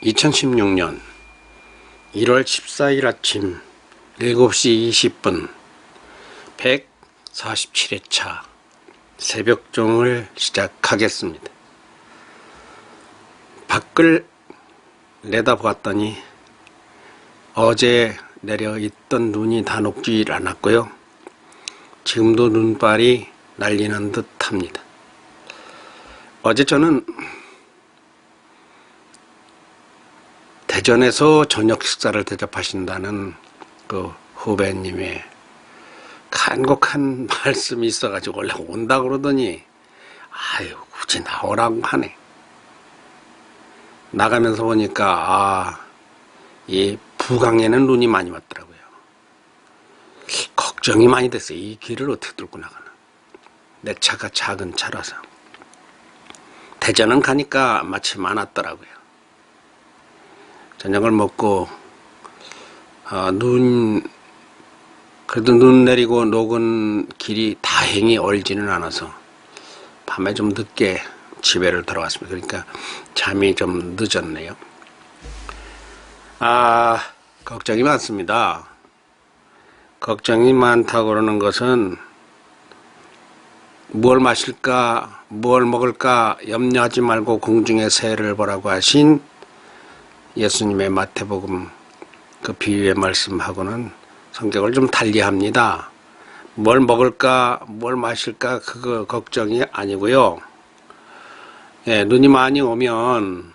2016년 1월 14일 아침 7시 20분 147회차 새벽종을 시작하겠습니다. 밖을 내다보았더니 어제 내려 있던 눈이 다 녹질 않았고요. 지금도 눈발이 날리는 듯 합니다. 어제 저는 대전에서 저녁 식사를 대접하신다는 그 후배님의 간곡한 말씀이 있어가지고 원래 온다 그러더니 아유 굳이 나오라고 하네. 나가면서 보니까 이 부강에는 눈이 많이 왔더라고요. 걱정이 많이 됐어요. 이 길을 어떻게 뚫고 나가나. 내 차가 작은 차라서. 대전은 가니까 마침 안 왔더라고요. 저녁을 먹고 그래도 눈 내리고 녹은 길이 다행히 얼지는 않아서 밤에 좀 늦게 집에를 들어왔습니다. 그러니까 잠이 좀 늦었네요. 걱정이 많습니다. 걱정이 많다고 그러는 것은 뭘 마실까 뭘 먹을까 염려하지 말고 공중의 새를 보라고 하신 예수님의 마태복음 그 비유의 말씀하고는 성격을 좀 달리합니다. 뭘 먹을까 뭘 마실까 그거 걱정이 아니고요. 눈이 많이 오면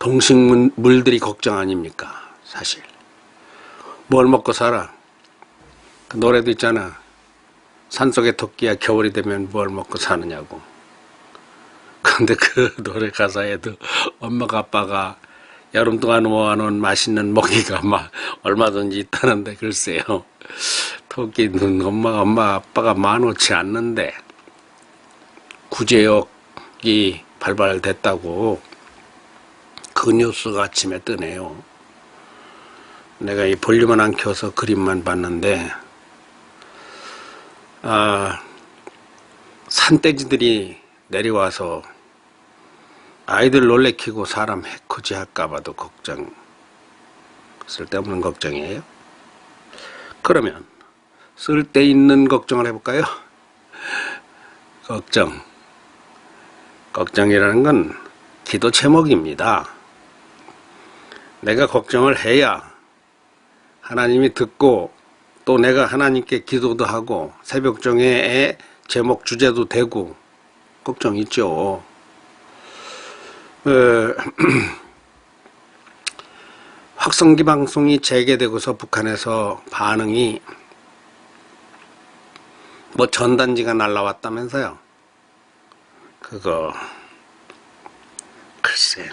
동식물들이 걱정 아닙니까? 사실 뭘 먹고 살아? 그 노래도 있잖아. 산속의 토끼야 겨울이 되면 뭘 먹고 사느냐고. 근데 그 노래 가사에도 엄마가 아빠가 여름 동안 모아놓은 맛있는 먹이가 막 얼마든지 있다는데 글쎄요. 토끼는 엄마 아빠가 많지 않는데 구제역이 발발됐다고 그 뉴스가 아침에 뜨네요. 내가 이 볼륨을 안 켜서 그림만 봤는데 산돼지들이 내려와서 아이들 놀래키고 사람 해코지 할까봐도 걱정, 쓸데없는 걱정이에요. 그러면 쓸데있는 걱정을 해볼까요? 걱정이라는 건 기도 제목입니다. 내가 걱정을 해야 하나님이 듣고 또 내가 하나님께 기도도 하고 새벽종의 제목 주제도 되고 걱정 있죠. 확성기 방송이 재개되고서 북한에서 반응이 뭐 전단지가 날라왔다면서요. 그거 글쎄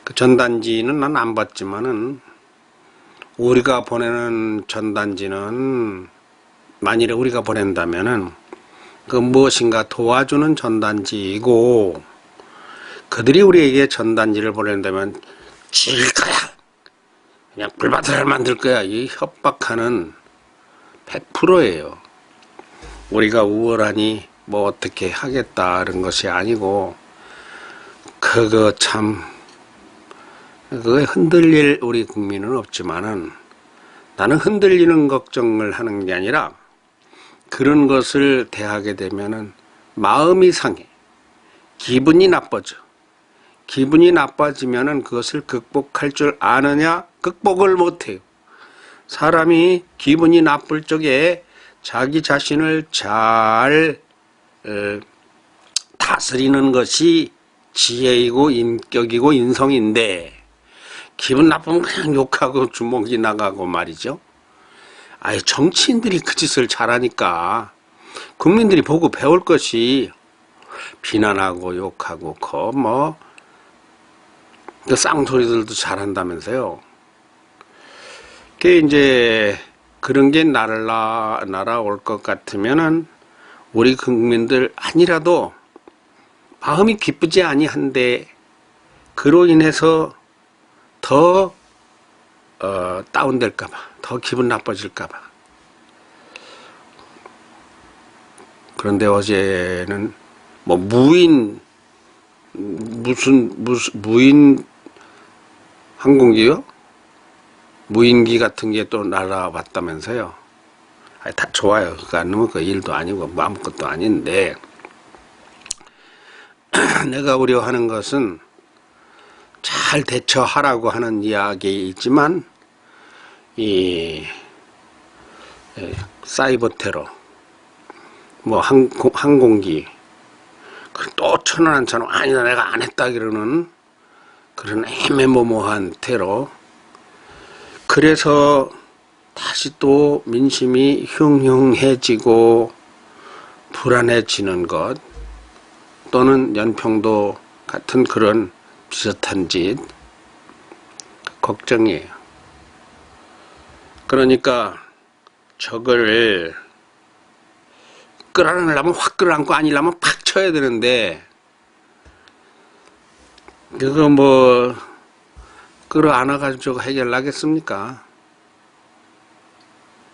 그 전단지는 난 안 봤지만은 우리가 보내는 전단지는 만일에 우리가 보낸다면은 그 무엇인가 도와주는 전단지이고 그들이 우리에게 전단지를 보낸다면 질 거야. 그냥 불바다를 만들 거야. 이 협박하는 100%예요. 우리가 우월하니 뭐 어떻게 하겠다 그런 것이 아니고 그거 흔들릴 우리 국민은 없지만은 나는 흔들리는 걱정을 하는 게 아니라 그런 것을 대하게 되면은 마음이 상해. 기분이 나빠져. 기분이 나빠지면은 그것을 극복할 줄 아느냐? 극복을 못해요. 사람이 기분이 나쁠 적에 자기 자신을 잘 다스리는 것이 지혜이고 인격이고 인성인데 기분 나쁘면 그냥 욕하고 주먹이 나가고 말이죠. 정치인들이 그 짓을 잘하니까 국민들이 보고 배울 것이 비난하고 욕하고 그 쌍소리들도 잘한다면서요. 그게 이제 그런 게 날아올 것 같으면은 우리 국민들 아니라도 마음이 기쁘지 아니한데 그로 인해서 더 다운될까봐 더 기분 나빠질까봐. 그런데 어제는 뭐 무인 무슨 무인 항공기요? 무인기 같은 게 또 날아왔다면서요? 아니, 다 좋아요. 그거 안 넣으면 그 일도 아니고 뭐 아무것도 아닌데 내가 우려하는 것은 잘 대처하라고 하는 이야기이지만 이 사이버 테러, 뭐 항공기, 또 천원 아니다 내가 안 했다 그러는 그런 애매모호한 테러. 그래서 다시 또 민심이 흉흉해지고 불안해지는 것, 또는 연평도 같은 그런 비슷한 짓, 걱정이에요. 그러니까 저걸 끌어안으려면 확 끌어안고 아니려면 팍 쳐야 되는데 그거 뭐 끌어안아가지고 해결하겠습니까?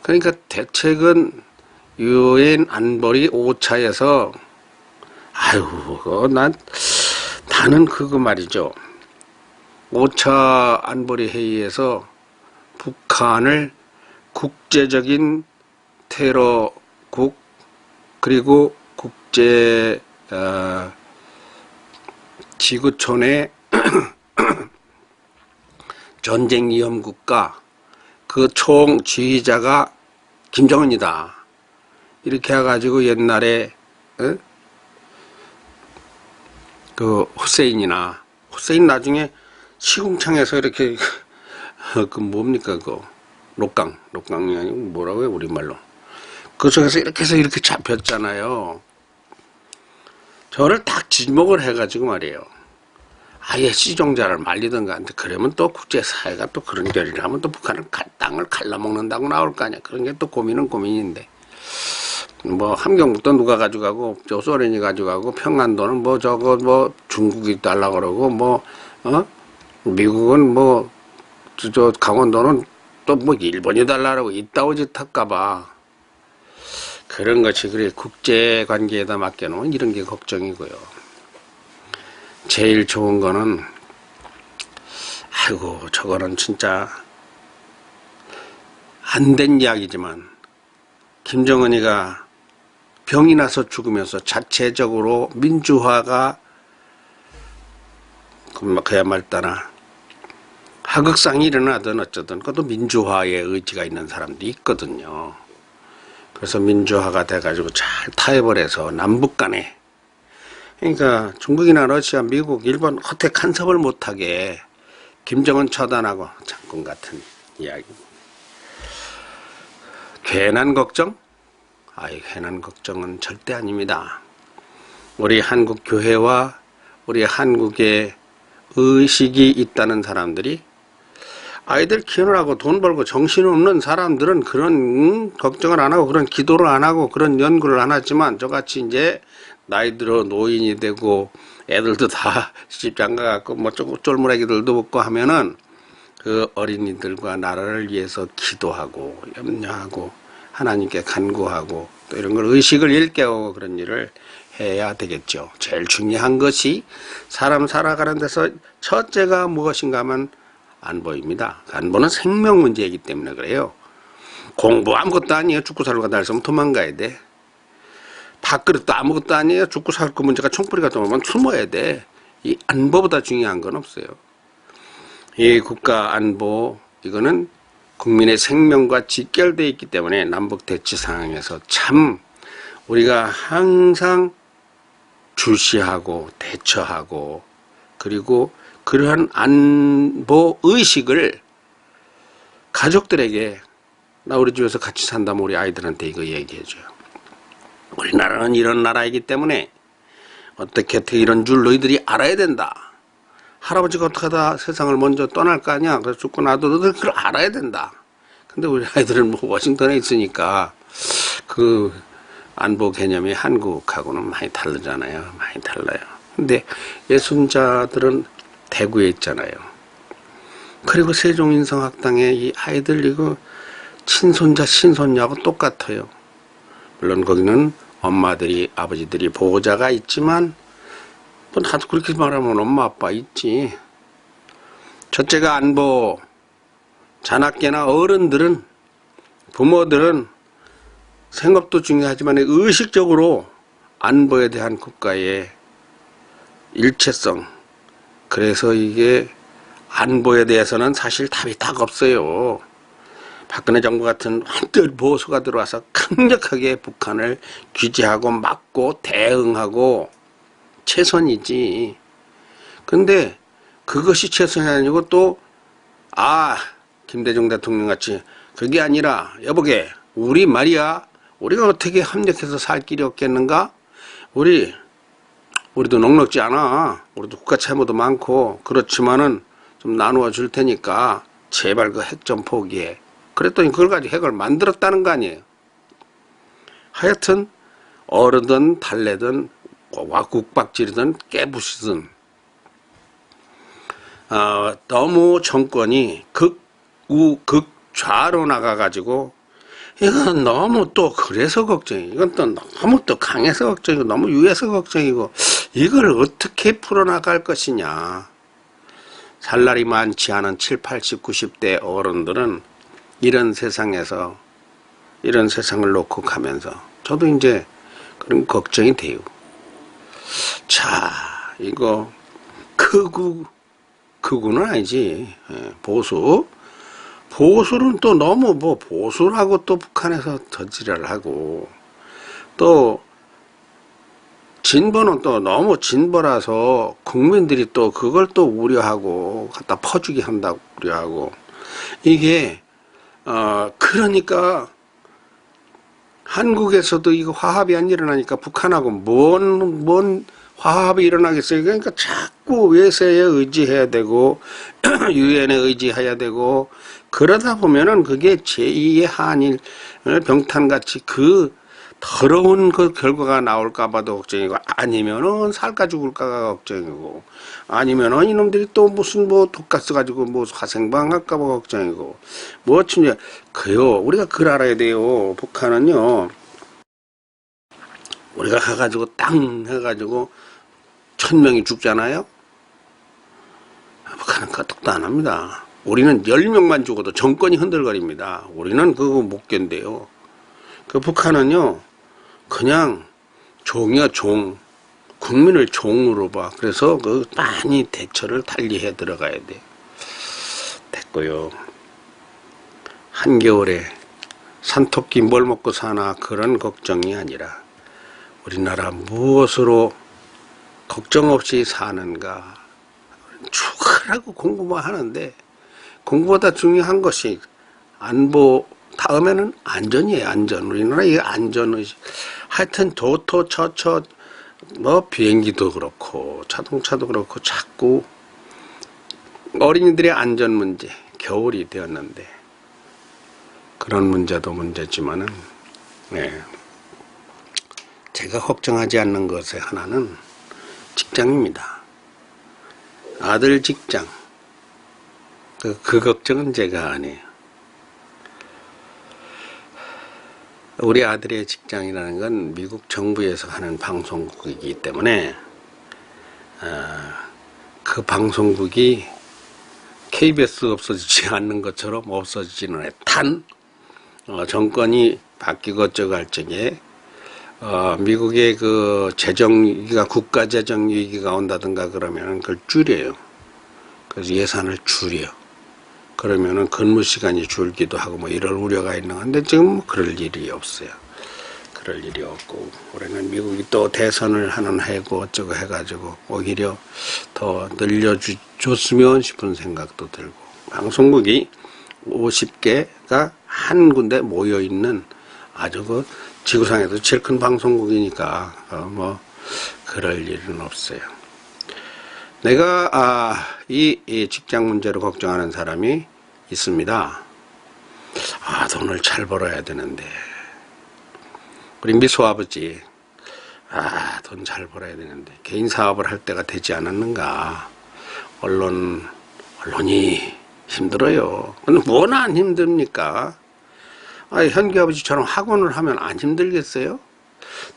그러니까 대책은 유엔 안보리 5차에서 나는 그거 말이죠. 5차 안보리 회의에서 북한을 국제적인 테러국 그리고 국제 지구촌의 전쟁 위험 국가 그 총지휘자가 김정은이다. 이렇게 해가지고 옛날에 그 후세인 나중에 시궁창에서 이렇게 그 뭡니까 그 록강이 아니고 뭐라고 해요 우리말로. 그 속에서 이렇게 해서 이렇게 잡혔잖아요. 저를 딱 지목을 해가지고 말이에요. 아예 시종자를 말리든가. 그러면 또 국제사회가 또 그런 결의를 하면 또 북한을 땅을 갈라먹는다고 나올 거 아니야. 그런 게 또 고민인데. 뭐 함경부터 누가 가져가고 저 소련이 가져가고 평안도는 뭐 저거 뭐 중국이 달라고 그러고 미국은 뭐 저 강원도는 또 뭐 일본이 달라고 이따오 짓 할까봐 그런 것이 그래 국제 관계에다 맡겨놓은 이런 게 걱정이고요. 제일 좋은 거는 아이고 저거는 진짜 안 된 이야기지만 김정은이가 병이 나서 죽으면서 자체적으로 민주화가 그야말로 따나 하극상이 일어나든 어쩌든 그것도 민주화의 의지가 있는 사람도 있거든요. 그래서 민주화가 돼가지고 잘 타협을 해서 남북 간에 그러니까 중국이나 러시아, 미국, 일본 허태 간섭을 못하게 김정은 처단하고 장군 같은 이야기. 괜한 걱정? 괜한 걱정은 절대 아닙니다. 우리 한국 교회와 우리 한국의 의식이 있다는 사람들이 아이들 키우느라고 돈 벌고 정신없는 사람들은 그런 걱정을 안 하고 그런 기도를 안 하고 그런 연구를 안 하지만 저같이 이제 나이 들어 노인이 되고 애들도 다 시집장가 갖고 뭐 쫄무라기들도 없고 하면은 그 어린이들과 나라를 위해서 기도하고 염려하고 하나님께 간구하고 또 이런 걸 의식을 일깨우고 그런 일을 해야 되겠죠. 제일 중요한 것이 사람 살아가는 데서 첫째가 무엇인가 하면 안보입니다. 안보는 생명 문제이기 때문에 그래요. 공부 아무것도 아니에요. 죽고 살고 달서면 도망가야 돼. 밥그릇도 아무것도 아니에요. 죽고 살고 문제가 총뿌리가 들어오면 숨어야 돼. 이 안보보다 중요한 건 없어요. 이 국가 안보 이거는 국민의 생명과 직결되어 있기 때문에 남북 대치 상황에서 참 우리가 항상 주시하고 대처하고 그리고 그러한 안보 의식을 가족들에게 나 우리 집에서 같이 산다면 우리 아이들한테 이거 얘기해줘요. 우리나라는 이런 나라이기 때문에 어떻게 이런 줄 너희들이 알아야 된다. 할아버지가 어떻게 하다 세상을 먼저 떠날 거 아니야. 그래서 죽고 나도 너희들 그걸 알아야 된다. 근데 우리 아이들은 뭐 워싱턴에 있으니까 그 안보 개념이 한국하고는 많이 다르잖아요. 많이 달라요. 근데 예순자들은 대구에 있잖아요. 그리고 세종인성학당에 이 아이들 이거 친손자 친손녀하고 똑같아요. 물론 거기는 엄마들이 아버지들이 보호자가 있지만 뭐 나도 그렇게 말하면 엄마 아빠 있지. 첫째가 안보. 자나깨나 어른들은, 부모들은 생업도 중요하지만 의식적으로 안보에 대한 국가의 일체성, 그래서 이게 안보에 대해서는 사실 답이 딱 없어요. 박근혜 정부 같은 완전 보수가 들어와서 강력하게 북한을 규제하고 막고 대응하고 최선이지. 근데 그것이 최선이 아니고 또 김대중 대통령 같이 그게 아니라 여보게 우리 말이야 우리가 어떻게 협력해서 살 길이 없겠는가? 우리도 넉넉지 않아. 우리도 국가 채무도 많고 그렇지만은 좀 나누어 줄 테니까 제발 그 핵 좀 포기해. 그랬더니 그걸 가지고 핵을 만들었다는 거 아니에요. 하여튼 어르든 달래든 국박질이든 깨부시든 너무 정권이 극좌로 나가가지고 이건 너무 또 그래서 걱정이고 이건 또 너무 또 강해서 걱정이고 너무 유해서 걱정이고 이걸 어떻게 풀어나갈 것이냐. 살 날이 많지 않은 7, 80, 90대 어른들은 이런 세상에서 이런 세상을 놓고 가면서 저도 이제 그런 걱정이 돼요. 자, 이거 극우는 아니지. 보수는 또 너무 보수라고 또 북한에서 덧질을 하고 또 진보는 또 너무 진보라서 국민들이 또 그걸 또 우려하고 갖다 퍼주게 한다고 우려하고 이게 그러니까 한국에서도 이거 화합이 안 일어나니까 북한하고 뭔 화합이 일어나겠어요. 그러니까 자꾸 외세에 의지해야 되고 유엔에 의지해야 되고 그러다 보면은 그게 제2의 한일 병탄같이 그 더러운 그 결과가 나올까 봐도 걱정이고 아니면은 살까 죽을까가 걱정이고 아니면은 이놈들이 또 무슨 독가스 가지고 화생방 할까 봐 걱정이고 진짜 그요 우리가 그걸 알아야 돼요. 북한은요 우리가 가가지고 땅 해가지고 1000명이 죽잖아요. 북한은 까딱도 안 합니다. 우리는 10명만 죽어도 정권이 흔들거립니다. 우리는 그거 못 견뎌요. 그 북한은요 그냥 종이야 종. 국민을 종으로 봐. 그래서 그 많이 대처를 달리해 들어가야 돼. 됐고요. 한겨울에 산토끼 뭘 먹고 사나 그런 걱정이 아니라 우리나라 무엇으로 걱정 없이 사는가. 죽으라고 공부만 하는데 공부보다 중요한 것이 안보 다음에는 안전이에요. 안전. 우리나라 이 안전의식. 하여튼 도토 처처 비행기도 그렇고 자동차도 그렇고 자꾸 어린이들의 안전 문제 겨울이 되었는데 그런 문제도 문제지만은 제가 걱정하지 않는 것의 하나는 직장입니다. 아들 직장 그 걱정은 제가 안 해요. 우리 아들의 직장이라는 건 미국 정부에서 하는 방송국이기 때문에 그 방송국이 KBS 없어지지 않는 것처럼 없어지지는 해. 정권이 바뀌고 어쩌고 할 적에 미국의 그 재정위기가 국가 재정위기가 온다든가 그러면 그걸 줄여요. 그래서 예산을 줄여. 그러면은 근무 시간이 줄기도 하고 이럴 우려가 있는 건데 지금 그럴 일이 없어요. 그럴 일이 없고 올해는 미국이 또 대선을 하는 해고 어쩌고 해가지고 오히려 더 늘려줬으면 싶은 생각도 들고 방송국이 50개가 한 군데 모여있는 아주 그 지구상에서 제일 큰 방송국이니까 그럴 일은 없어요. 내가 이 직장 문제로 걱정하는 사람이 있습니다. 돈을 잘 벌어야 되는데 우리 미소 아버지 돈 잘 벌어야 되는데 개인 사업을 할 때가 되지 않았는가. 언론이 힘들어요. 근데 뭐나 안 힘듭니까? 현기 아버지처럼 학원을 하면 안 힘들겠어요?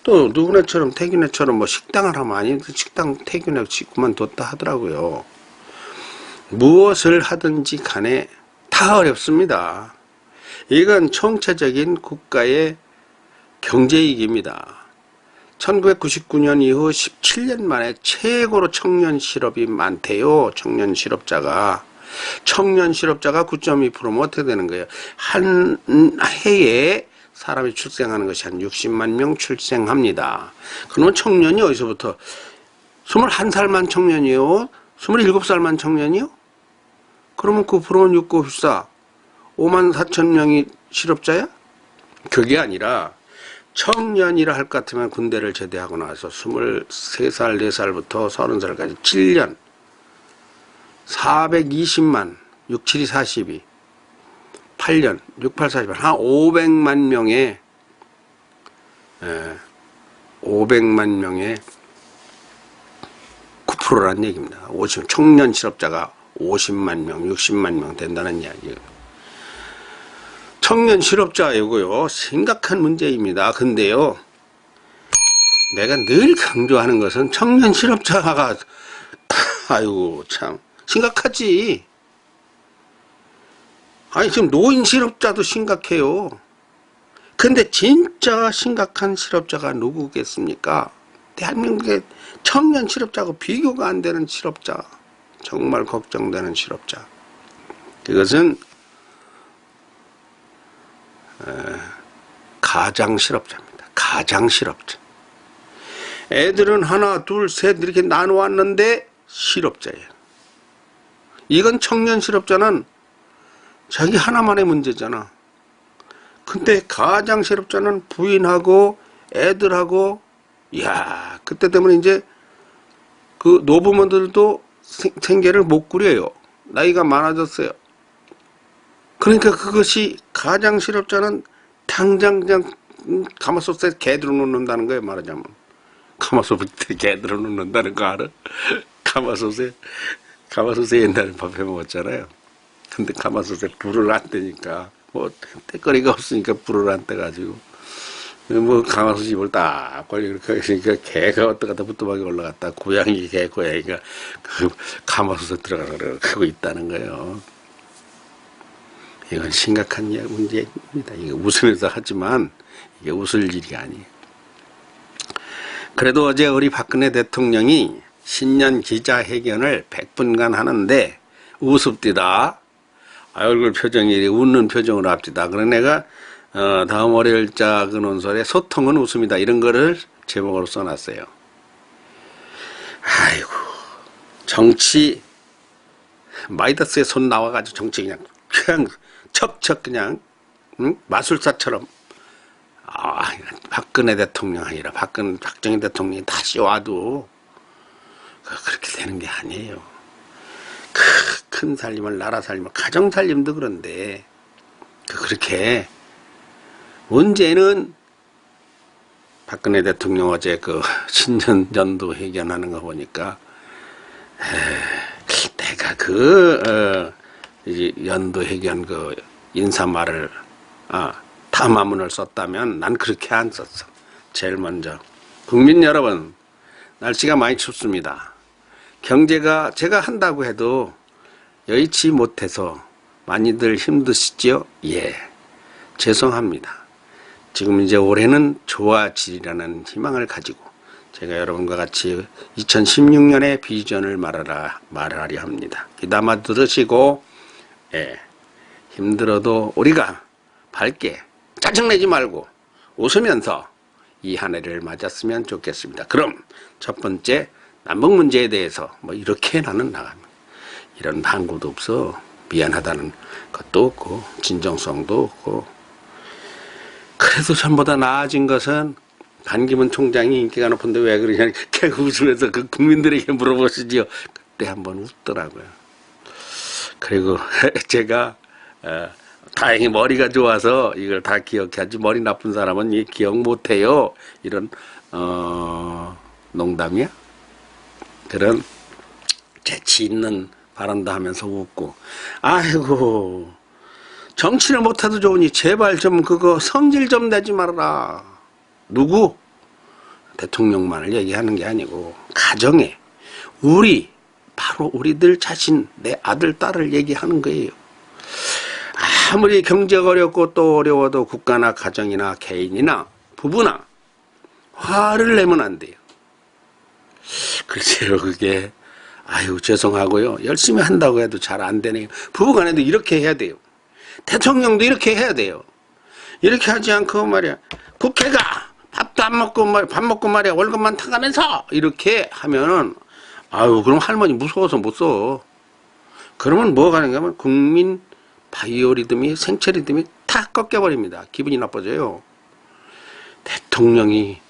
또 누구네처럼 태균네처럼 뭐 식당을 하면 아니 식당 태균네 짓고만 뒀다 하더라고요. 무엇을 하든지 간에 다 어렵습니다. 이건 총체적인 국가의 경제이익입니다. 1999년 이후 17년 만에 최고로 청년 실업이 많대요. 청년 실업자가 9.2%면 어떻게 되는 거예요? 한 해에 사람이 출생하는 것이 한 60만 명 출생합니다. 그러면 청년이 어디서부터 21살만 청년이요? 27살만 청년이요? 그러면 9%는 6, 9, 14 5만 4천 명이 실업자야? 그게 아니라 청년이라 할 것 같으면 군대를 제대하고 나서 23살, 4살부터 30살까지 7년 420만 6, 7이 42 8년 6, 8, 48 한 500만 명의 500만 명의 9%란 얘기입니다. 50, 청년 실업자가 50만 명, 60만 명 된다는 이야기예요. 청년 실업자이고요. 심각한 문제입니다. 근데요, 내가 늘 강조하는 것은 청년 실업자가 아이고 참 심각하지. 아니 지금 노인 실업자도 심각해요. 근데 진짜 심각한 실업자가 누구겠습니까? 대한민국의 청년 실업자하고 비교가 안 되는 실업자, 정말 걱정되는 실업자. 이것은 가장 실업자입니다. 가장 실업자. 애들은 하나, 둘, 셋 이렇게 나눠왔는데 실업자예요. 이건 청년 실업자는 자기 하나만의 문제잖아. 근데 가장 실업자는 부인하고 애들하고, 이야, 그때 때문에 이제 그 노부모들도 생계를 못 꾸려요. 나이가 많아졌어요. 그러니까 그것이 가장 실업자는 당장 그냥 가마솥에 개 들어놓는다는 거예요. 말하자면 가마솥에 개 들어놓는다는 거 알아? 가마솥에 옛날에 밥 해먹었잖아요. 근데 가마솥에 불을 안 떼니까 뭐 때거리가 없으니까 불을 안 떼가지고 뭐 가마솥 입을 딱 걸리 그렇게 하니까 개가 왔다 갔다 부뚜막에 올라갔다 고양이가 그 가마솥에 들어가서 하고 있다는 거예요. 이건 심각한 문제입니다. 이게 웃으면서 하지만 이게 웃을 일이 아니에요. 그래도 어제 우리 박근혜 대통령이 신년 기자회견을 100분간 하는데 우습디다. 얼굴 표정이 웃는 표정으로 합디다. 그래 내가 다음 월요일 작은 논설에 소통은 웃음이다. 이런 거를 제목으로 써놨어요. 아이고 정치 마이다스의 손 나와가지고 정치 그냥 척척 그냥 마술사처럼 박근혜 대통령 아니라 박정희 대통령이 다시 와도 그렇게 되는 게 아니에요. 큰 살림을 나라 살림을 가정 살림도 그런데 그렇게 문제는 박근혜 대통령 어제 그 신년 연도 회견하는 거 보니까 내가 이제 연도 회견 그 인사말을 담화문을 썼다면 난 그렇게 안 썼어. 제일 먼저 국민 여러분, 날씨가 많이 춥습니다. 경제가 제가 한다고 해도 여의치 못해서 많이들 힘드시죠? 예, 죄송합니다. 지금 이제 올해는 좋아지리라는 희망을 가지고 제가 여러분과 같이 2016년의 비전을 말하려 합니다. 귀담아 들으시고 힘들어도 우리가 밝게 짜증내지 말고 웃으면서 이 한 해를 맞았으면 좋겠습니다. 그럼 첫 번째 남북 문제에 대해서 뭐 이렇게 나는 나갑니다. 이런 방구도 없어. 미안하다는 것도 없고 진정성도 없고. 그래도 전보다 나아진 것은 반기문 총장이 인기가 높은데 왜 그러냐 이렇게 웃으면서 그 국민들에게 물어보시지요. 그때 한번 웃더라고요. 그리고 제가 다행히 머리가 좋아서 이걸 다 기억하지 머리 나쁜 사람은 기억 못해요. 이런 농담이야? 그런 재치 있는 발언도 하면서 웃고 아이고 정치를 못해도 좋으니 제발 좀 그거 성질 좀 내지 말아라. 누구? 대통령만을 얘기하는 게 아니고 가정에 바로 우리들 자신, 내 아들, 딸을 얘기하는 거예요. 아무리 경제가 어렵고 또 어려워도 국가나 가정이나 개인이나 부부나 화를 내면 안 돼요. 글쎄요, 그게 아유 죄송하고요. 열심히 한다고 해도 잘 안 되네요. 부부간에도 이렇게 해야 돼요. 대통령도 이렇게 해야 돼요. 이렇게 하지 않고 말이야, 국회가 밥도 안 먹고 밥 먹고 말이야 월급만 타가면서 이렇게 하면은 아유 그럼 할머니 무서워서 못 써. 그러면 뭐가 하는가 하면 국민 바이오 생체 리듬이 다 꺾여버립니다. 기분이 나빠져요. 대통령이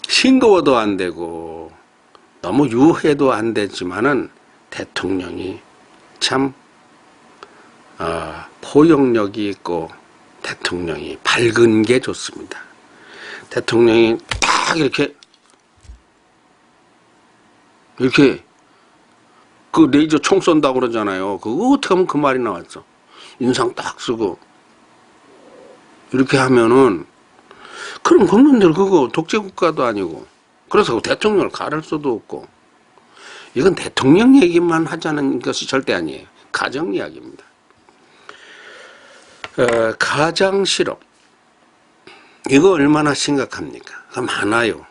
싱거워도 안 되고 너무 유해도 안 되지만은 대통령이 참 포용력이 있고 대통령이 밝은 게 좋습니다. 대통령이 딱 이렇게 그 레이저 총 쏜다고 그러잖아요. 그거 어떻게 하면 그 말이 나왔어. 인상 딱 쓰고 이렇게 하면은 그럼 국민들 그거 독재국가도 아니고 그래서 대통령을 가를 수도 없고 이건 대통령 얘기만 하자는 것이 절대 아니에요. 가정 이야기입니다. 가장 실업 이거 얼마나 심각합니까? 많아요.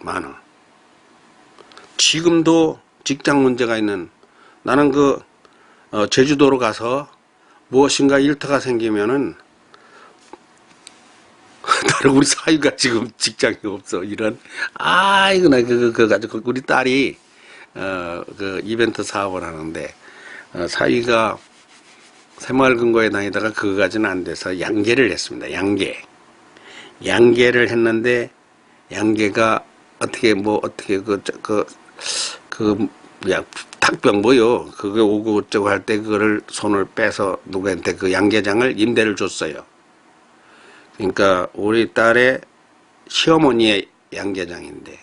많아. 지금도 직장 문제가 있는 나는 제주도로 가서 무엇인가 일터가 생기면은 다른 우리 사위가 지금 직장이 없어. 이런 이거 나 그거 가지고 우리 딸이 그 이벤트 사업을 하는데 사위가 새마을금고에 다니다가 그거 가지는 안 돼서 양계를 했습니다. 양계를 했는데 양계가 어떻게 탁병 그거 오고 어쩌고 할 때 그거를 손을 빼서 누구한테 그 양계장을 임대를 줬어요. 그러니까 우리 딸의 시어머니의 양계장인데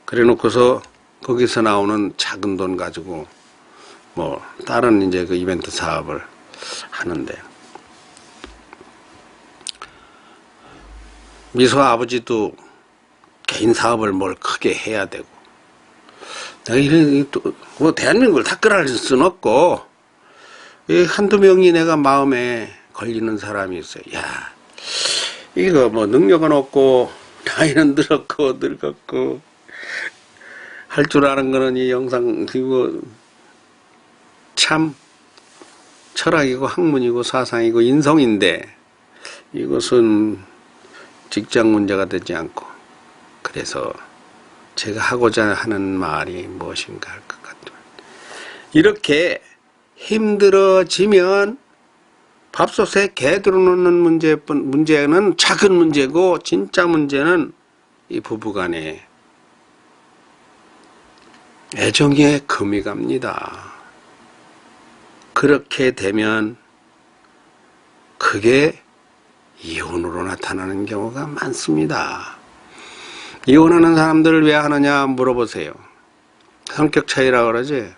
그래 놓고서 거기서 나오는 작은 돈 가지고 다른 이제 그 이벤트 사업을 하는데 미소 아버지도 개인 사업을 뭘 크게 해야 되고 내가 대한민국을 다 끌어갈 수는 없고 한두 명이 내가 마음에 걸리는 사람이 있어요. 야 이거 능력은 없고 나이는 늙었고 할 줄 아는 거는 이 영상 이거 참 철학이고 학문이고 사상이고 인성인데 이것은 직장 문제가 되지 않고 그래서 제가 하고자 하는 말이 무엇인가 할 것 같아요. 이렇게 힘들어지면 밥솥에 개 들어놓는 문제는 작은 문제고 진짜 문제는 이 부부간에 애정에 금이 갑니다. 그렇게 되면 그게 이혼으로 나타나는 경우가 많습니다. 이혼하는 사람들을 왜 하느냐 물어보세요. 성격 차이라 그러지?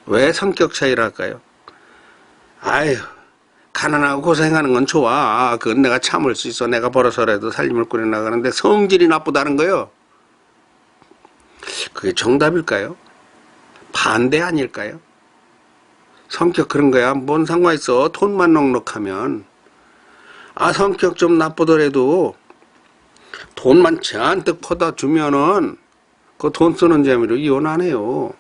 왜 성격 차이라 할까요? 아유 가난하고 고생하는 건 좋아. 그건 내가 참을 수 있어. 내가 벌어서라도 살림을 꾸려나가는데 성질이 나쁘다는 거요. 그게 정답일까요? 반대 아닐까요? 성격 그런 거야. 뭔 상관있어. 돈만 넉넉하면. 성격 좀 나쁘더라도 돈만 잔뜩 퍼다 주면은 그 돈 쓰는 재미로 이혼 안 해요.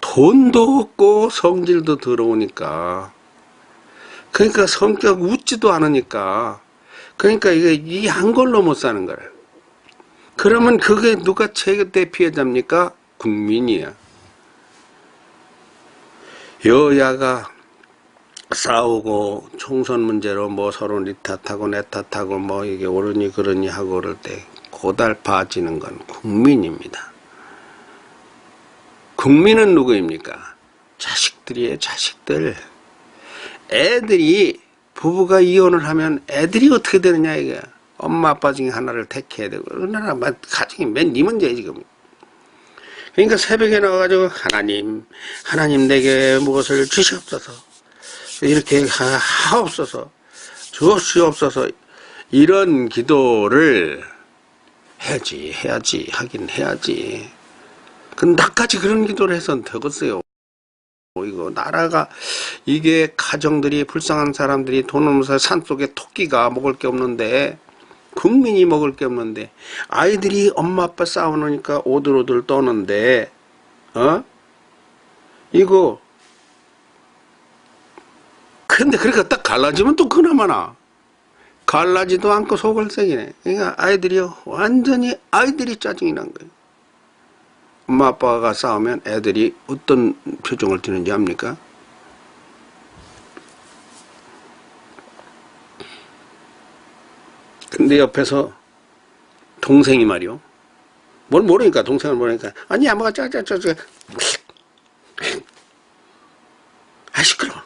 돈도 없고 성질도 더러우니까. 그러니까 성격 웃지도 않으니까. 그러니까 이게 이 한 걸로 못 사는 거예요. 그러면 그게 누가 최대 피해자입니까? 국민이야. 여야가 싸우고 총선 문제로 서로 니 탓하고 내 탓하고 이게 옳으니 그러니 하고 그럴 때 고달파지는 건 국민입니다. 국민은 누구입니까? 자식들이에요. 자식들. 애들이 부부가 이혼을 하면 애들이 어떻게 되느냐 이게. 엄마 아빠 중에 하나를 택해야 되고 얼마나 가정이 맨 이 문제야 지금. 그러니까 새벽에 나와가지고 하나님 내게 무엇을 주시옵소서 이렇게 하옵소서 주시옵소서 이런 기도를 하긴 해야지. 근데 나까지 그런 기도를 해서는 되겠어요. 이거 나라가, 이게 가정들이, 불쌍한 사람들이 돈 없어서 산속에 토끼가 먹을 게 없는데, 국민이 먹을 게 없는데, 아이들이 엄마 아빠 싸우니까 오들오들 떠는데, 이거, 근데 그러니까 딱 갈라지면 또 그나마나 갈라지도 않고 속을 새기네. 그러니까 아이들이요, 완전히 아이들이 짜증이 난 거예요. 엄마 아빠가 싸우면 애들이 어떤 표정을 띠는지 압니까? 근데 옆에서 동생이 말이요, 뭘 모르니까, 동생을 모르니까, 아니 아마가 짜짜짜짜, 아 시끄러워.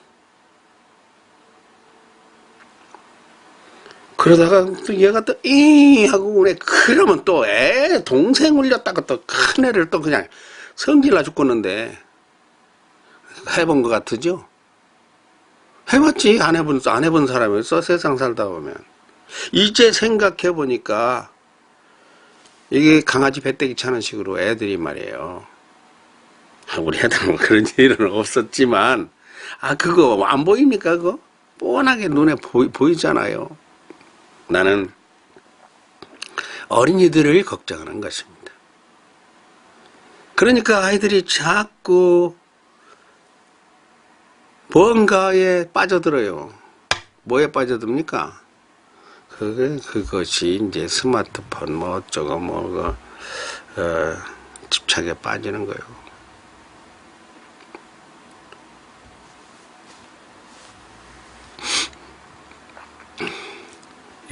그러다가 또 얘가 또 이 하고 그래. 그러면 또 동생 울렸다가 또 큰 애를 또 그냥 성질나 죽겠는데, 해본 것 같으죠? 해봤지. 안 해본 사람이 있어, 세상 살다 보면. 이제 생각해 보니까 이게 강아지 배때기 차는 식으로 애들이 말이에요, 우리 애들 뭐 그런 일은 없었지만, 그거 안 보입니까? 그거 뻔하게 눈에 보이잖아요. 나는 어린이들을 걱정하는 것입니다. 그러니까 아이들이 자꾸 뭔가에 빠져들어요. 뭐에 빠져듭니까? 그것이 이제 스마트폰 뭐 어쩌고 집착에 빠지는 거예요.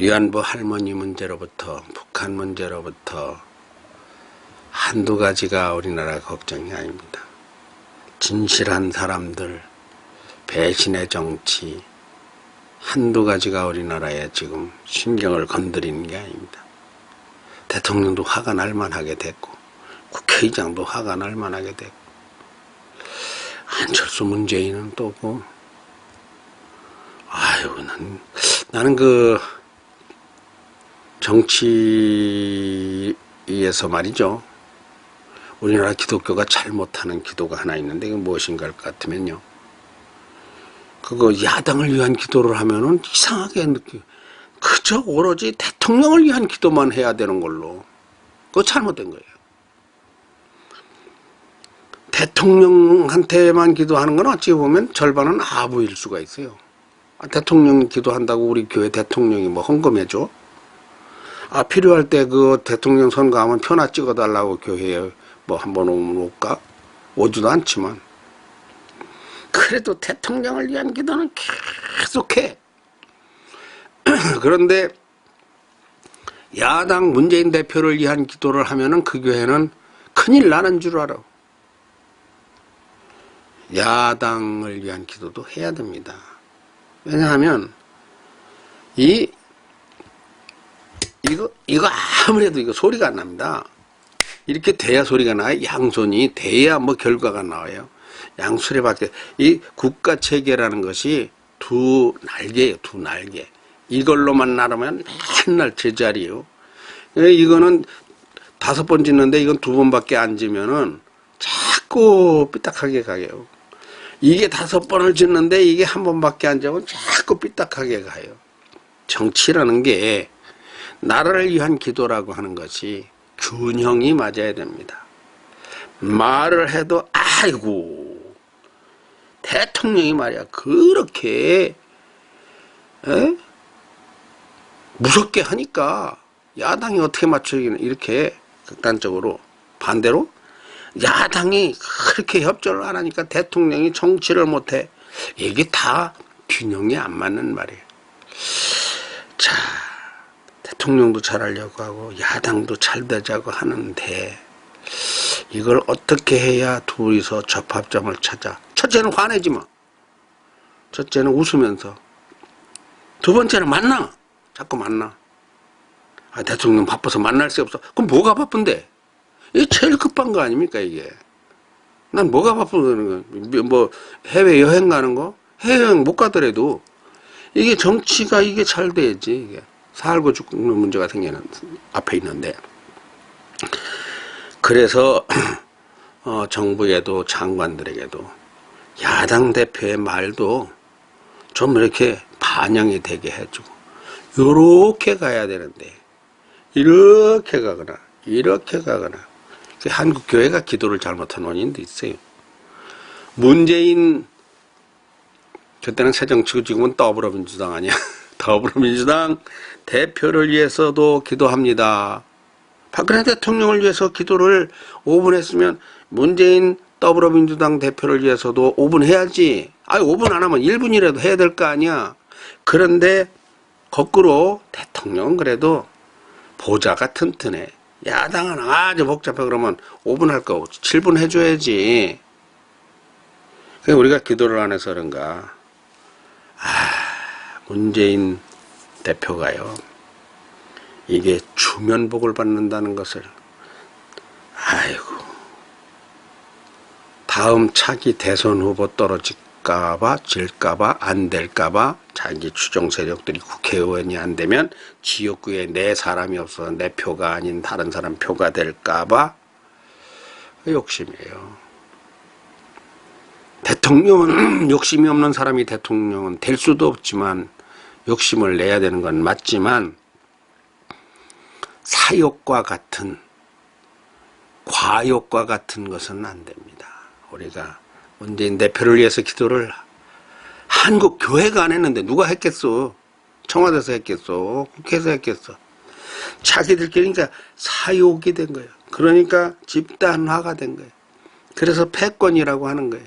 위안부 할머니 문제로부터, 북한 문제로부터 한두 가지가 우리나라 걱정이 아닙니다. 진실한 사람들, 배신의 정치, 한두 가지가 우리나라에 지금 신경을 건드리는 게 아닙니다. 대통령도 화가 날 만하게 됐고, 국회의장도 화가 날 만하게 됐고, 안철수 문재인은 또 뭐, 나는 그 정치에서 말이죠, 우리나라 기독교가 잘못하는 기도가 하나 있는데, 이게 무엇인가 같으면요, 그거 야당을 위한 기도를 하면은 이상하게 느껴요. 그저 오로지 대통령을 위한 기도만 해야 되는 걸로. 그거 잘못된 거예요. 대통령한테만 기도하는 건 어찌 보면 절반은 아부일 수가 있어요. 대통령 기도한다고 우리 교회 대통령이 뭐 헌금해줘? 필요할 때 그 대통령 선거하면 표나 찍어달라고 교회에 뭐 한번 올까? 오지도 않지만, 그래도 대통령을 위한 기도는 계속해. 그런데 야당 문재인 대표를 위한 기도를 하면은 그 교회는 큰일 나는 줄 알아. 야당을 위한 기도도 해야 됩니다. 왜냐하면 이거 아무래도 이거 소리가 안 납니다. 이렇게 돼야 소리가 나요. 양손이 돼야 뭐 결과가 나와요. 양수레밖에. 이 국가 체계라는 것이 두 날개예요. 두 날개. 이걸로만 나르면 맨날 제자리요. 이거는 5번 짓는데 이건 2번밖에 안 지면은 자꾸 삐딱하게 가요. 이게 5번을 짓는데 이게 1번밖에 안 지면 자꾸 삐딱하게 가요. 정치라는 게 나라를 위한 기도라고 하는 것이 균형이 맞아야 됩니다. 말을 해도 아이고 대통령이 말이야 그렇게 무섭게 하니까 야당이 어떻게 맞추기는, 이렇게 극단적으로. 반대로 야당이 그렇게 협조를 안 하니까 대통령이 정치를 못해. 이게 다 균형이 안 맞는 말이에요. 자, 대통령도 잘하려고 하고 야당도 잘 되자고 하는데, 이걸 어떻게 해야 둘이서 접합점을 찾아? 첫째는 화내지 마. 첫째는 웃으면서. 두 번째는 만나. 자꾸 만나. 대통령 바빠서 만날 수 없어. 그럼 뭐가 바쁜데? 이게 제일 급한 거 아닙니까, 이게? 난 뭐가 바쁜 거야? 뭐, 해외여행 가는 거? 해외여행 못 가더라도, 이게 정치가 이게 잘 돼야지, 이게. 살고 죽는 문제가 생기는 앞에 있는데, 그래서 정부에도 장관들에게도 야당 대표의 말도 좀 이렇게 반영이 되게 해주고 요렇게 가야 되는데 이렇게 가거나 한국 교회가 기도를 잘못한 원인도 있어요. 문재인, 그때는 새정치고 지금은 더불어민주당 아니야. 더불어민주당 대표를 위해서도 기도합니다. 박근혜 대통령을 위해서 기도를 5분 했으면 문재인 더불어민주당 대표를 위해서도 5분 해야지. 5분 안 하면 1분이라도 해야 될 거 아니야. 그런데 거꾸로 대통령은 그래도 보좌가 튼튼해. 야당은 아주 복잡해. 그러면 5분 할 거 7분 해줘야지. 우리가 기도를 안 해서 그런가. 문재인 대표가요, 이게 주면복을 받는다는 것을, 다음 차기 대선 후보 떨어질까봐, 질까봐, 안 될까봐, 자기 추종 세력들이 국회의원이 안 되면 지역구에 내 사람이 없어서 내 표가 아닌 다른 사람 표가 될까봐 욕심이에요. 대통령은 욕심이 없는 사람이 대통령은 될 수도 없지만 욕심을 내야 되는 건 맞지만 사욕과 같은, 과욕과 같은 것은 안 됩니다. 우리가 문재인 대표를 위해서 기도를 한국 교회가 안 했는데 누가 했겠어? 청와대에서 했겠어? 국회에서 했겠어? 자기들끼리 그러니까 사욕이 된 거예요. 그러니까 집단화가 된 거예요. 그래서 패권이라고 하는 거예요.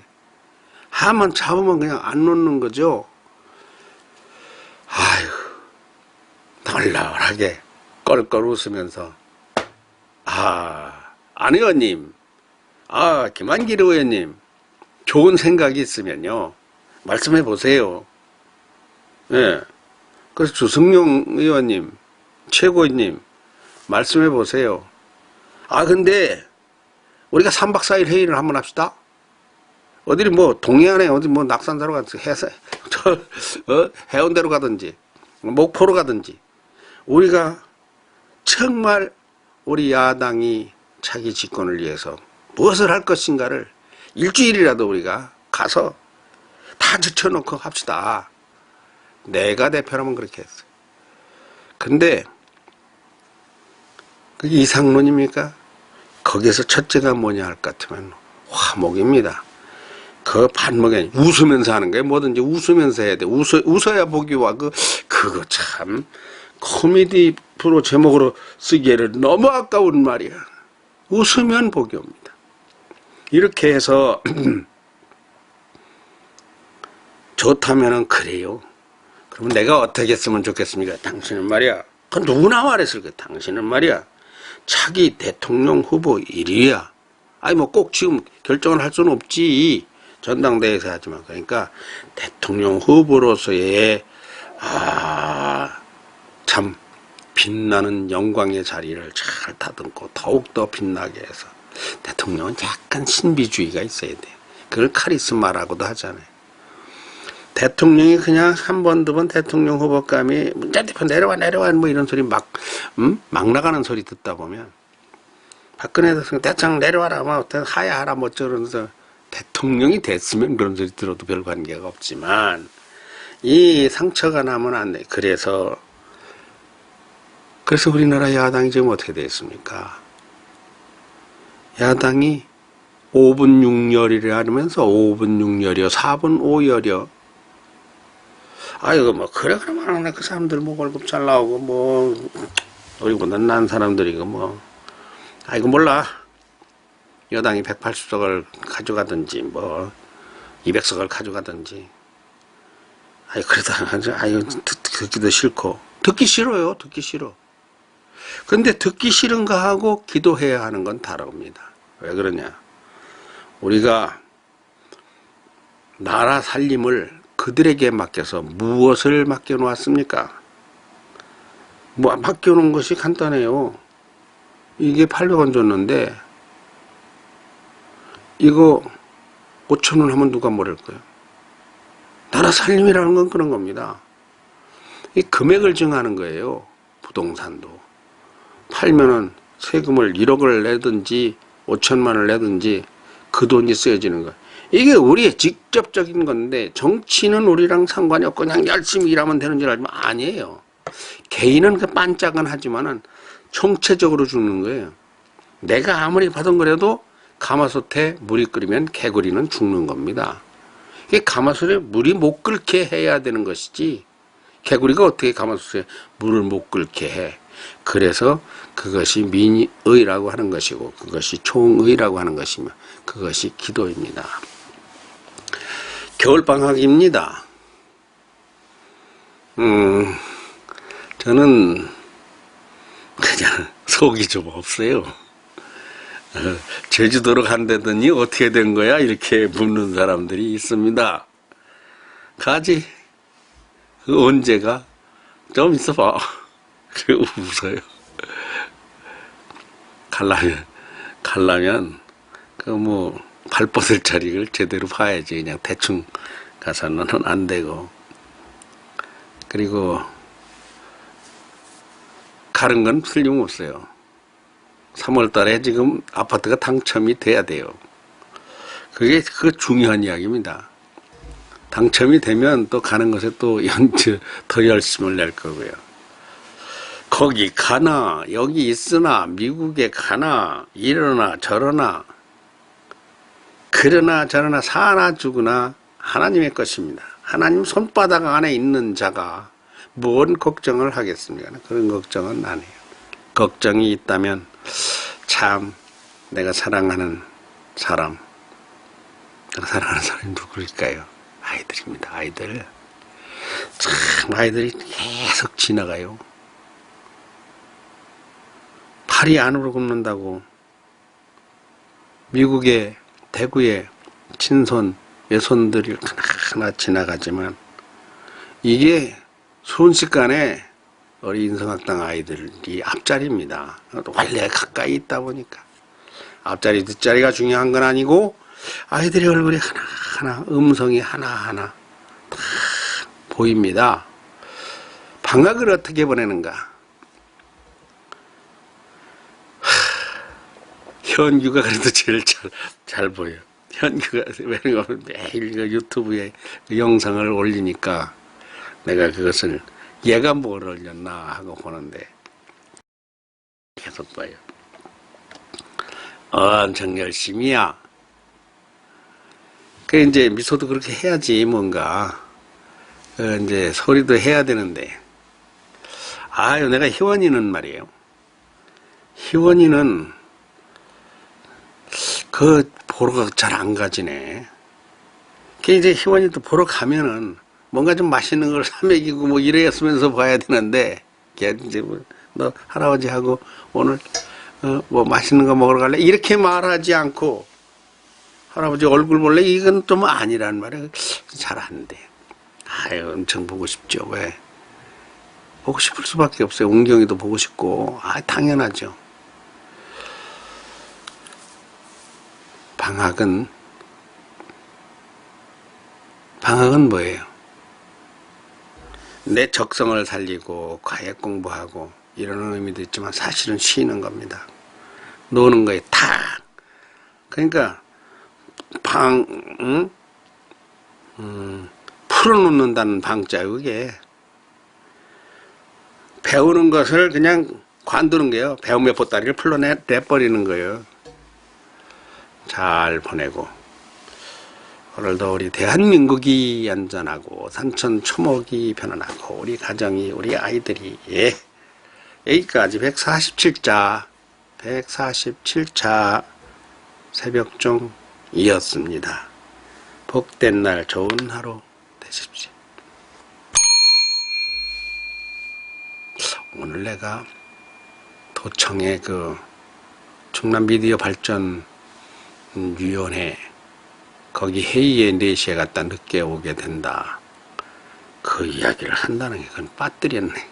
하면 잡으면 그냥 안 놓는 거죠. 널널하게 껄껄 웃으면서, 안 의원님, 김한길 의원님, 좋은 생각이 있으면요 말씀해 보세요. 예. 그래서 주승용 의원님, 최고위님, 말씀해 보세요. 근데 우리가 3박 4일 회의를 한번 합시다. 어디 동해안에 어디 낙산사로 가든지 해운대로 가든지 목포로 가든지, 우리가 정말 우리 야당이 자기 집권을 위해서 무엇을 할 것인가를 일주일이라도 우리가 가서 다 젖혀놓고 합시다. 내가 대표라면 그렇게 했어요. 근데 그게 이상론입니까? 거기에서 첫째가 뭐냐 할 것 같으면 화목입니다. 그 반목에 웃으면서 하는 거예요. 뭐든지 웃으면서 해야 돼. 웃어야 복이 와. 그거 참 코미디 프로 제목으로 쓰기에는 너무 아까운 말이야. 웃으면 복이 옵니다. 이렇게 해서 좋다면은 그래요. 그러면 내가 어떻게 했으면 좋겠습니까? 당신은 말이야. 그건 누구나 말했을 거야. 당신은 말이야. 차기 대통령 후보 1위야. 꼭 지금 결정을 할 수는 없지. 전당대회에서 하지만. 그러니까 대통령 후보로서의 참 빛나는 영광의 자리를 잘 다듬고 더욱더 빛나게 해서, 대통령은 약간 신비주의가 있어야 돼. 그걸 카리스마라고도 하잖아요. 대통령이 그냥 한 번, 두 번 대통령 후보감이 문재인 대표 내려와 이런 소리 막 나가는 소리 듣다 보면, 박근혜 대통령 내려와라 하야하라 저러면서 대통령이 됐으면 그런 소리 들어도 별 관계가 없지만 이 상처가 나면 안 돼. 그래서 우리나라 야당이 지금 어떻게 되었습니까? 야당이 5분 6열이라 하면서 5분 6열이요, 4분 5열이요. 그러면 그 사람들 월급 잘 나오고 우리보다 난 사람들이 몰라. 여당이 180석을 가져가든지 200석을 가져가든지, 그러다 듣기도 싫고, 듣기 싫어요. 듣기 싫어. 근데 듣기 싫은 거하고 기도해야 하는 건 다릅니다. 왜 그러냐? 우리가 나라 살림을 그들에게 맡겨서 무엇을 맡겨놓았습니까? 맡겨놓은 것이 간단해요. 이게 800원 줬는데 이거 5,000원 하면 누가 모를 거예요? 나라 살림이라는 건 그런 겁니다. 이 금액을 정하는 거예요. 부동산도 팔면은 세금을 1억을 내든지 5천만을 내든지 그 돈이 쓰여지는 거야. 이게 우리의 직접적인 건데 정치는 우리랑 상관이 없고 그냥 열심히 일하면 되는 줄 알지만 아니에요. 개인은 그 반짝은 하지만은 총체적으로 죽는 거예요. 내가 아무리 받은 거라도 가마솥에 물이 끓이면 개구리는 죽는 겁니다. 이게 가마솥에 물이 못 끓게 해야 되는 것이지 개구리가 어떻게 가마솥에 물을 못 끓게 해. 그래서 그것이 민의라고 하는 것이고 그것이 총의라고 하는 것이며 그것이 기도입니다. 겨울방학입니다. 저는 그냥 속이 좀 없어요. 제주도로 간다더니 어떻게 된 거야? 이렇게 묻는 사람들이 있습니다. 가지. 언제가? 좀 있어봐. 그리고 웃어요. 갈라면, 발 뻗을 자리를 제대로 봐야지. 그냥 대충 가서는 안 되고. 그리고, 가는 건 틀림없어요. 3월 달에 지금 아파트가 당첨이 돼야 돼요. 그게 중요한 이야기입니다. 당첨이 되면 또 가는 것에 또 더 열심을 낼 거고요. 거기 가나, 여기 있으나, 미국에 가나, 이러나 저러나, 그러나 저러나 사나 죽으나 하나님의 것입니다. 하나님 손바닥 안에 있는 자가 뭔 걱정을 하겠습니까? 그런 걱정은 안 해요. 걱정이 있다면 참 내가 사랑하는 사람이 누구일까요? 아이들입니다. 아이들. 참 아이들이 계속 지나가요. 팔이 안으로 굽는다고 미국의 대구의 친손 외손들이 하나하나 지나가지만 이게 순식간에 우리 인성학당 아이들이 앞자리입니다. 원래 가까이 있다 보니까 앞자리 뒷자리가 중요한 건 아니고 아이들의 얼굴이 하나하나 음성이 하나하나 다 보입니다. 방학을 어떻게 보내는가? 현규가 그래도 제일 잘 보여. 현규가 왜냐면 매일 유튜브에 영상을 올리니까 내가 그것을 얘가 뭘 올렸나 하고 보는데 계속 봐요. 엄청 열심히야. 그 이제 미소도 그렇게 해야지 뭔가 이제 소리도 해야 되는데 아유 내가 희원이는 말이에요. 희원이는 그 보러 잘 안 가지네. 그 이제 희원이도 보러 가면은 뭔가 좀 맛있는 걸 사 먹이고 뭐 이랬으면서 봐야 되는데 걔 이제 너 할아버지하고 오늘 뭐 맛있는 거 먹으러 갈래? 이렇게 말하지 않고 할아버지 얼굴 볼래? 이건 좀 아니란 말이야. 잘 안 돼. 아유 엄청 보고 싶죠. 왜? 보고 싶을 수밖에 없어요. 은경이도 보고 싶고 당연하죠. 방학은 뭐예요? 내 적성을 살리고 과외 공부하고 이런 의미도 있지만 사실은 쉬는 겁니다. 노는 거에 다. 그러니까 풀어놓는다는 방자요. 그게 배우는 것을 그냥 관두는 거예요. 배움의 보따리를 풀어내버리는 거예요. 잘 보내고 오늘도 우리 대한민국이 안전하고 산천 초목이 편안하고 우리 가정이 우리 아이들이 여기까지 147차 새벽종이었습니다. 복된 날 좋은 하루 되십시오. 오늘 내가 도청의 그 충남 미디어 발전 위원회 거기 회의에 4시에 갔다 늦게 오게 된다. 그 이야기를 한다는 게 그건 빠뜨렸네.